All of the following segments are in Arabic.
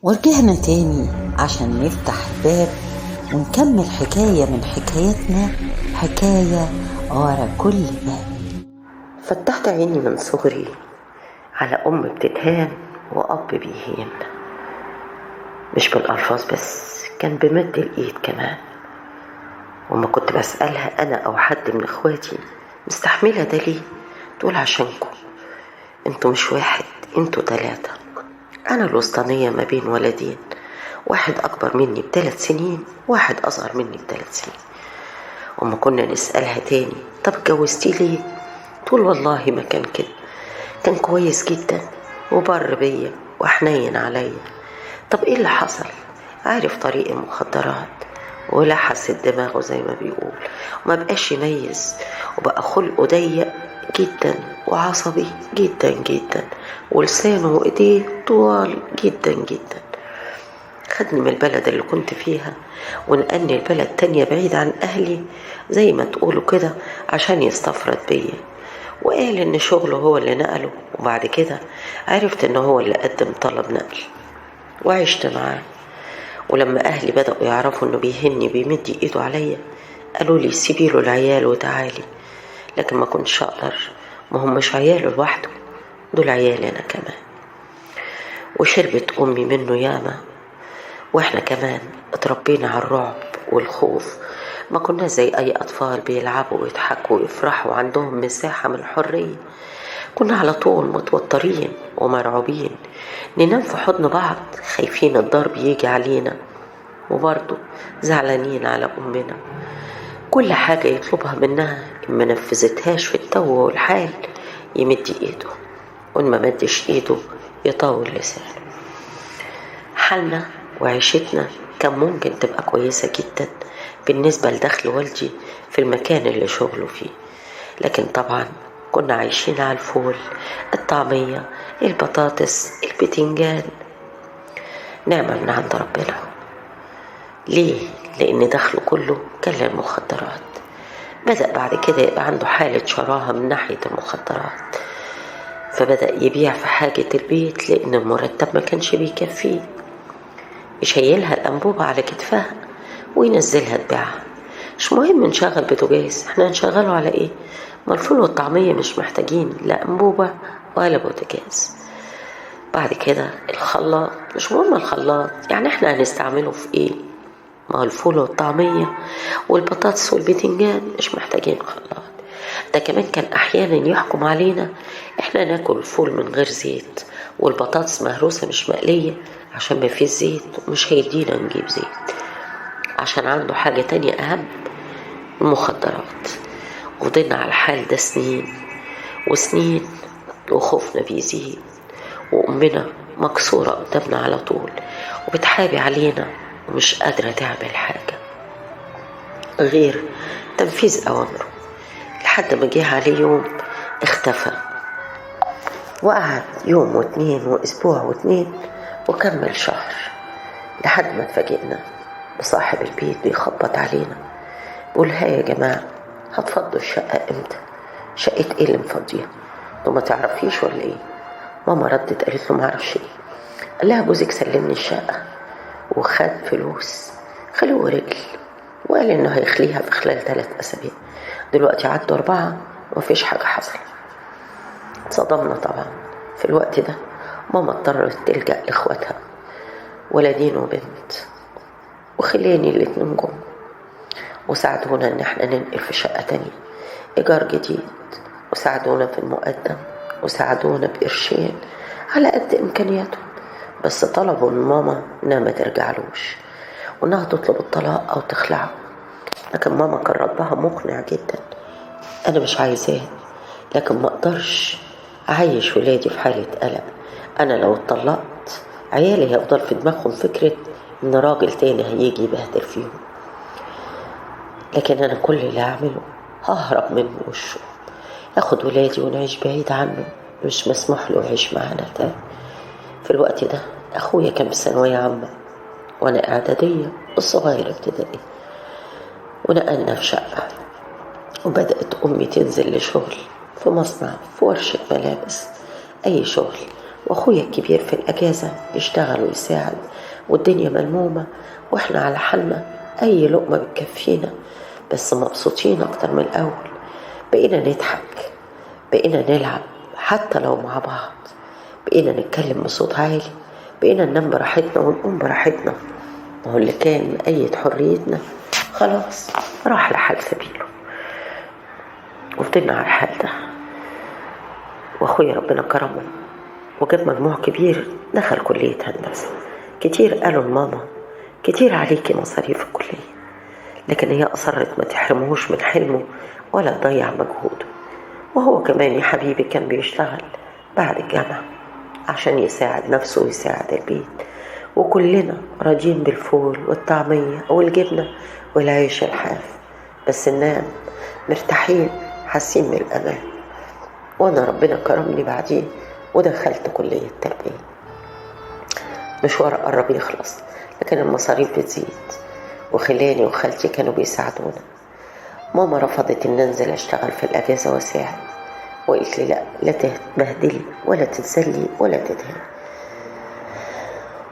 ورجعنا تاني عشان نفتح الباب ونكمل حكاية من حكاياتنا، حكاية ورا كل باب. فتحت عيني من صغري على أم بتتهان وأب بيهين، مش بالألفاظ بس، كان بمد الإيد كمان. وما كنت بسألها أنا أو حد من إخواتي مستحملة ده ليه، تقول عشانكم، انتوا مش واحد، انتوا 3. أنا الوسطانية ما بين ولدين، واحد أكبر مني ب3 سنين، واحد أصغر مني ب3 سنين. وما كنا نسألها تاني طب اتجوزتيه ليه، تقول والله ما كان كده، كان كويس جدا وبر بيا وحنين عليا. طب ايه اللي حصل؟ عارف طريق المخدرات ولحس دماغه زي ما بيقول، وما بقاش يميز، وبقى خلقه ضيق جدا وعصبي جدا جدا، ولسانه وايديه طوال جدا جدا. خدني من البلد اللي كنت فيها ونقلني البلد تانية بعيد عن أهلي زي ما تقولوا كده عشان يستفرد بيا، وقال إن شغله هو اللي نقله. وبعد كده عرفت إن هو اللي قدم طلب نقل وعشت معاه. ولما أهلي بدأوا يعرفوا إنه بيهني بيمد إيده عليا قالوا لي سيبيله العيال وتعالي، لكن ما كنتش أقدر، ما هم مش عياله لوحده، دول عيالي أنا كمان. وشربت أمي منه ياما، واحنا كمان اتربينا على الرعب والخوف، ما كنا زي اي اطفال بيلعبوا ويضحكوا ويفرحوا وعندهم مساحة من الحرية. كنا على طول متوترين ومرعوبين، ننام في حضن بعض خايفين الضرب يجي علينا، وبرضه زعلانين على امنا. كل حاجة يطلبها منها إن ما نفذتهاش في التو والحال يمد ايده، وإن ما مدش ايده يطول لسانه. حالنا وعيشتنا كان ممكن تبقى كويسة جدا بالنسبة لدخل والدي في المكان اللي شغله فيه، لكن طبعا كنا عايشين على الفول، الطعمية، البطاطس، البتنجان، نعمة من عند ربنا. ليه؟ لأن دخله كله كان للمخدرات. بدأ بعد كده يبقى عنده حالة شراهة من ناحية المخدرات، فبدأ يبيع في حاجة البيت لأن المرتب ما كانش بيكفيه، يشيلها الأنبوبة على كتفها وينزلها تبيعها. مش مهم نشغل بوتاجاز، احنا نشغله على ايه؟ ما الفول والطعمية مش محتاجين لا أنبوبة ولا بوتاجاز. بعد كده الخلاط، مش مهم الخلاط، يعني احنا هنستعمله في ايه؟ ما الفول والطعمية والبطاطس والبتنجان مش محتاجين خلاط. ده كمان كان احيانا يحكم علينا احنا ناكل الفول من غير زيت والبطاطس مهروسة مش مقلية عشان ما فيش زيت، ومش هيدينا نجيب زيت عشان عنده حاجة تانية اهم، المخدرات. وضلنا على الحال ده سنين وسنين، وخوفنا بيزيد، وأمنا مكسورة قدامنا على طول وبتحابي علينا ومش قادرة تعمل حاجة غير تنفيذ أوامره، لحد ما جه عليه يوم اختفى، وقعد يوم واتنين وأسبوع واتنين وكمل شهر، لحد ما اتفاجئنا بصاحب البيت بيخبط علينا بيقول ها يا جماعة هتفضوا الشقة امتى؟ شقة ايه اللي مفضيها؟ انتوا ما تعرفيش ولا ايه؟ ماما ردت قالت له معرفش ايه. قال لها جوزك سلمني الشقة وخد فلوس خلوه ورجل، وقال انه هيخليها في خلال 3 أسابيع. دلوقتي عدوا 4 ومفيش حاجة حصلت. صدمنا طبعا. في الوقت ده ماما اضطرت تلجأ لاخواتها، ولدين وبنت، وخلاني الاتنين جم وساعدونا ان احنا ننقل في شقة تانية ايجار جديد، وساعدونا في المقدم، وساعدونا بقرشين على قد امكانياتهم، بس طلبوا من ماما انها ما ترجعلوش وانها تطلب الطلاق او تخلعه. لكن ماما كان ردها مقنع جدا، انا مش عايزاه، لكن ما اقدرش اعيش ولادي في حالة قلق. انا لو اتطلقت عيالي هيفضل في دماغهم فكرة ان راجل تاني هيجي يبهدل فيهم، لكن انا كل اللي هعمله ههرب من وشه، اخد ولادي ونعيش بعيد عنه، مش مسموح له يعيش معانا تاني. في الوقت ده اخويا كان في ثانوية عامة وانا اعدادية، الصغير ابتدائي، ونقلنا في شقة، وبدأت امي تنزل لشغل في مصنع، في ورشة ملابس، اي شغل واخويا الكبير في الاجازة يشتغل ويساعد، والدنيا ملمومة واحنا على حالنا، اي لقمة بتكفينا، بس مبسوطين اكتر من الاول. بقينا نضحك، بقينا نلعب حتى لو مع بعض، بقينا نتكلم بصوت عالي، بقينا ننام براحتنا ونقوم براحتنا. ما هو اللي كان مقيد حريتنا خلاص راح لحال سبيله، وفضلنا على الحال ده. واخويا ربنا كرمه وجاب مجموع كبير، دخل كلية هندسة. كتير قالوا لماما كتير عليكي مصاريف الكلية، لكن هي أصرت ما تحرمهوش من حلمه ولا تضيع مجهوده. وهو كمان يا حبيبي كان بيشتغل بعد الجامعة عشان يساعد نفسه ويساعد البيت، وكلنا راضيين بالفول والطعمية والجبنة والعيش الحاف، بس ننام مرتاحين حاسين بالأمان. وأنا ربنا كرمني بعدين ودخلت كلية التربية. مشوار قرب يخلص، لكن المصاريف بتزيد، وخلاني وخالتي كانوا بيساعدونا. ماما رفضت ان انزل اشتغل في الاجازة واساعد، وقلت لي لا تتبهدلي ولا تتسلي ولا تدهني.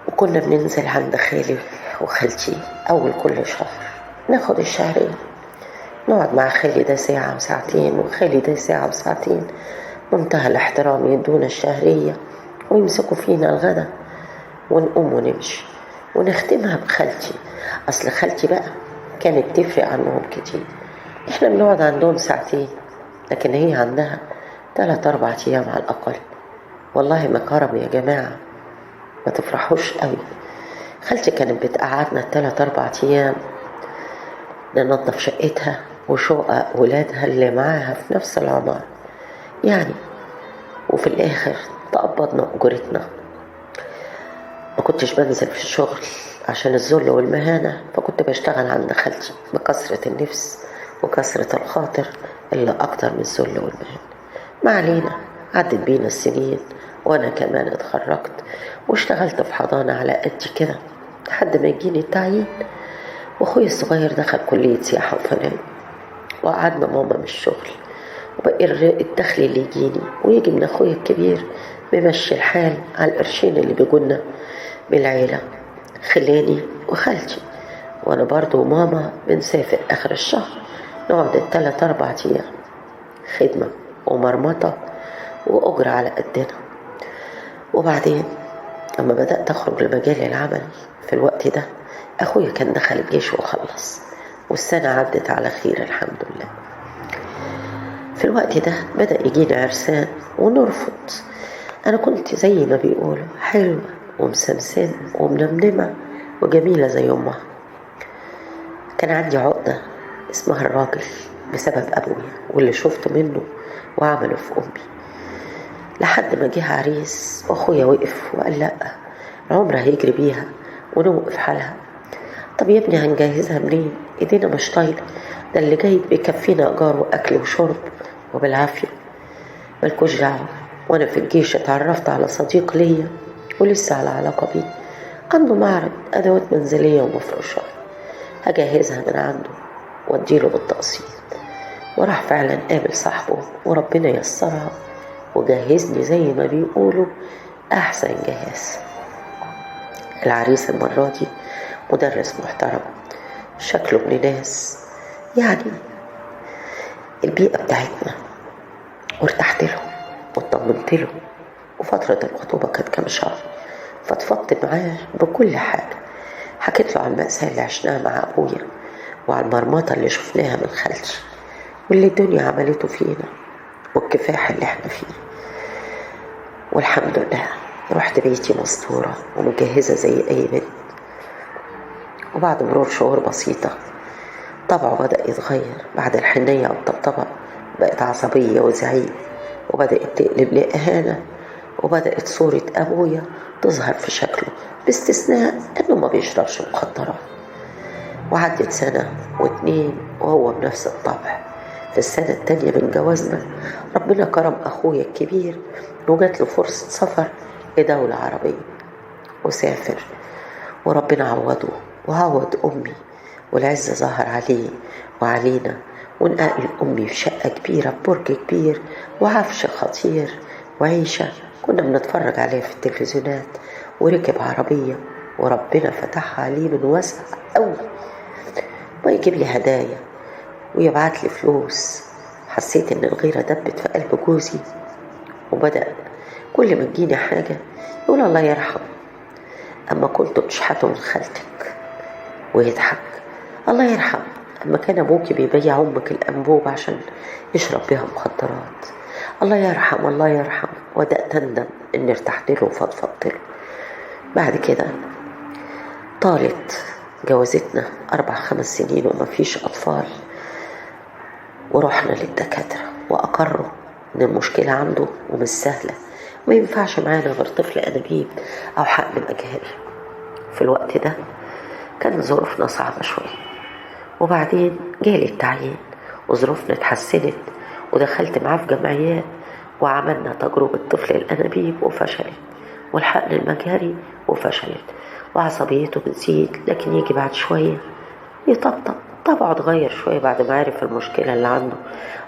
وكنا بننزل عند خالي وخالتي اول كل شهر، ناخد الشهرين، نقعد مع خالي ده ساعة وساعتين وخالي ده ساعة وساعتين، منتهى الاحترام يدونا الشهرية ويمسكوا فينا الغدا، ونقوم ونمشي ونختمها بخالتي. اصل خالتي بقى كانت تفرق عنهم كتير، احنا بنقعد عندهم ساعتين، لكن هي عندها 3-4 ايام على الاقل. والله ما كرم يا جماعة، ما تفرحوش قوي. خالتي كانت بتقعدنا 3-4 ايام ننظف شقتها وشقق ولادها اللي معاها في نفس العمارة يعني، وفي الاخر تقبضنا اجرتنا. ما كنتش بنزل في الشغل عشان الذل والمهانة، فكنت بشتغل عند خالتي بكثرة النفس وكثرة الخاطر اللي أكتر من الذل والمهانة. ما علينا، عدت بينا السنين وأنا كمان اتخرجت واشتغلت في حضانة على قد كده لحد ما يجيني التعيين. وأخوي الصغير دخل كلية سياحة وفنادق، وقعدنا ماما من الشغل، وبقى الدخل اللي يجيني ويجي من أخويا الكبير بمشي الحال على القرشين اللي بيجونا بالعيلة، خلاني وخالتي. وانا برضو وماما بنسافر اخر الشهر، نقعد 3-4 ايام، خدمة ومرمطة واجر على قدنا. وبعدين لما بدأت اخرج لمجال العمل في الوقت ده، اخويا كان دخل الجيش وخلص، والسنة عدت على خير الحمد لله. في الوقت ده بدأ يجينا عرسان ونرفض. انا كنت زي ما بيقولوا حلوة ومسمسمة ومنمنمة وجميلة زي أمها. كان عندي عقدة اسمها الراجل بسبب أبويا واللي شفته منه وعمله في أمي، لحد ما جه عريس وأخويا وقف وقال لأ، العمر هيجري بيها ونوقف حالها. طب يا ابني هنجهزها منين؟ ايدينا مش طايلة، ده اللي جاي بيكفينا إيجار وأكل وشرب وبالعافية. مالكوش دعوة. وأنا في الجيش اتعرفت على صديق ليا ولسه على علاقة بيه، عنده معرض أدوات منزلية ومفروشات، هجهزها من عنده واديله بالتقسيط. وراح فعلا قابل صاحبه وربنا يسرها وجهزني زي ما بيقولوا أحسن جهاز. العريس المرة دي مدرس محترم، شكله ابن ناس يعني، البيئة بتاعتنا، وارتحت له واطمنت له. وفترة الخطوبة كانت كام شهر، فضفضت معاه بكل حاجة، حكيت له عن المأساة اللي عشناها مع أبويا وعن المرمطة اللي شفناها من خالتي واللي الدنيا عملته فينا والكفاح اللي احنا فيه. والحمد لله رحت بيتي مستورة ومجهزة زي أي بنت. وبعد مرور شهور بسيطة طبعه بدأ يتغير، بعد الحنية والطبطبة بقت عصبية وزعيق، وبدأت تقلب لإهانة، وبدأت صورة أبويا تظهر في شكله، باستثناء أنه ما بيشربش مخدرات. وعدت 1-2 وهو بنفس الطبع. في السنة التانية من جوازنا ربنا كرم أخويا الكبير وجات له فرصة سفر لدولة عربية، وسافر، وربنا عوضه وعوض أمي، والعز ظهر عليه وعلينا، ونقل أمي في شقة كبيرة ببرج كبير وعفش خطير وعيشة كنا بنتفرج عليه في التلفزيونات، وركب عربية وربنا فتحها عليه من واسع قوي، ويجيب لي هدايا ويبعت لي فلوس. حسيت ان الغيرة دبت في قلب جوزي، وبدأ كل ما تجيني حاجة يقول الله يرحم، اما كنت بتشحته من خالتك، ويضحك الله يرحم اما كان ابوكي بيبيع امك الانبوب عشان يشرب بيها مخدرات، الله يرحم الله يرحم. وبدأت اندم اني ارتحت له وفضفضت له. بعد كده طالت جوازتنا 4-5 سنين وما فيش اطفال، ورحنا للدكاترة واقروا ان المشكلة عنده ومش سهلة، ما ينفعش معانا غير طفل انابيب او حقن مجهري. في الوقت ده كان ظروفنا صعبة شوية، وبعدين جالي التعيين وظروفنا اتحسنت، ودخلت معاه في جمعيات وعملنا تجربة طفل الأنابيب وفشلت، والحقن المجهري وفشلت، وعصبيته بتزيد لكن يجي بعد شوية يطبطب. طبعه اتغير شوية بعد ما عرف المشكلة اللي عنده،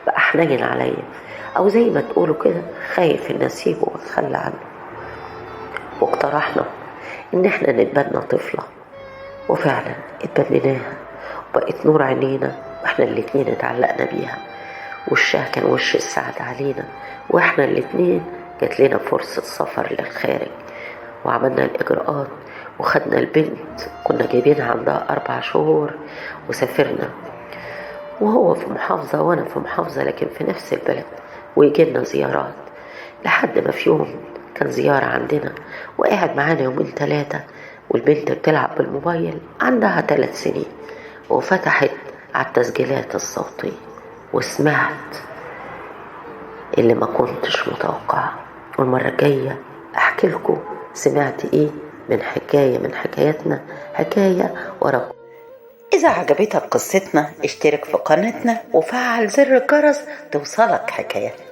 بقى حنين عليا، أو زي ما تقولوا كده خايف إن أسيبه وأتخلى عنه. واقترحنا إن احنا نتبنى طفلة، وفعلا اتبنيناها وبقت نور عينينا، واحنا الاتنين اتعلقنا بيها، وشها كان وش السعد علينا، واحنا الاتنين جات لنا فرصة سفر للخارج، وعملنا الإجراءات وخدنا البنت، كنا جايبينها عندها 4 شهور، وسافرنا، وهو في محافظة وانا في محافظة لكن في نفس البلد، ويجينا زيارات، لحد ما في يوم كان زيارة عندنا وقاعد معانا 2-3 والبنت بتلعب بالموبايل، عندها 3 سنين، وفتحت على التسجيلات الصوتية وسمعت اللي ما كنتش متوقعه. والمرة الجاية احكي لكم سمعت ايه من حكاية من حكاياتنا، حكاية وراكم. إذا عجبتك قصتنا اشترك في قناتنا وفعل زر الجرس توصلك حكاياتنا.